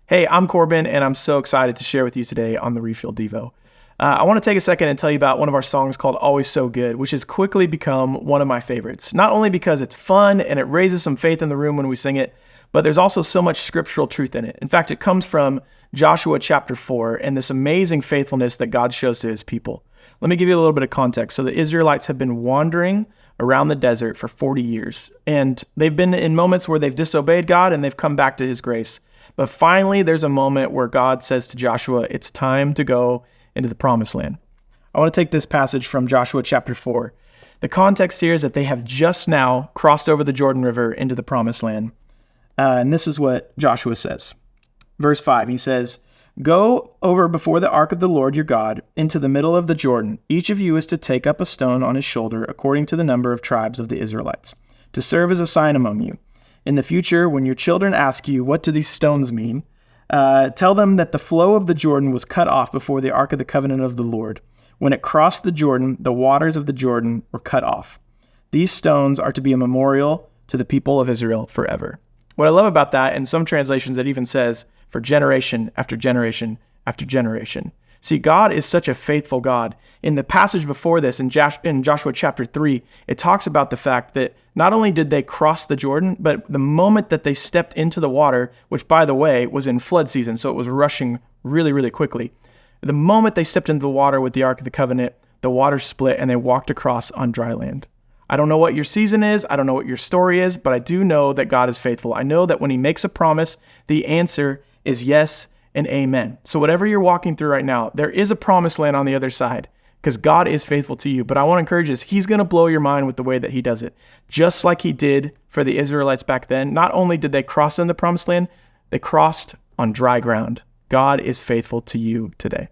Hey, I'm Corbin, and I'm so excited to share with you today on the Refuel Devo. I want to take a second and tell you about one of our songs called Always So Good, which has quickly become one of my favorites. Not only because it's fun and it raises some faith in the room when we sing it, but there's also so much scriptural truth in it. In fact, it comes from Joshua chapter 4 and this amazing faithfulness that God shows to his people. Let me give you a little bit of context. So the Israelites have been wandering around the desert for 40 years, and they've been in moments where they've disobeyed God and they've come back to his grace. But finally, there's a moment where God says to Joshua, it's time to go into the promised land. I want to take this passage from Joshua chapter 4. The context here is that they have just now crossed over the Jordan River into the promised land. And this is what Joshua says. Verse 5, he says, "Go over before the ark of the Lord your God into the middle of the Jordan. Each of you is to take up a stone on his shoulder according to the number of tribes of the Israelites, to serve as a sign among you. In the future, when your children ask you, what do these stones mean? Tell them that the flow of the Jordan was cut off before the Ark of the Covenant of the Lord. When it crossed the Jordan, the waters of the Jordan were cut off. These stones are to be a memorial to the people of Israel forever." What I love about that, in some translations, it even says, for generation after generation after generation. See, God is such a faithful God. In the passage before this, in Joshua chapter 3, it talks about the fact that not only did they cross the Jordan, but the moment that they stepped into the water, which, by the way, was in flood season, so it was rushing really, really quickly. The moment they stepped into the water with the Ark of the Covenant, the water split and they walked across on dry land. I don't know what your season is. I don't know what your story is, but I do know that God is faithful. I know that when he makes a promise, the answer is yes and amen. So whatever you're walking through right now, there is a promised land on the other side because God is faithful to you. But I want to encourage you, he's going to blow your mind with the way that he does it. Just like he did for the Israelites back then, not only did they cross in the promised land, they crossed on dry ground. God is faithful to you today.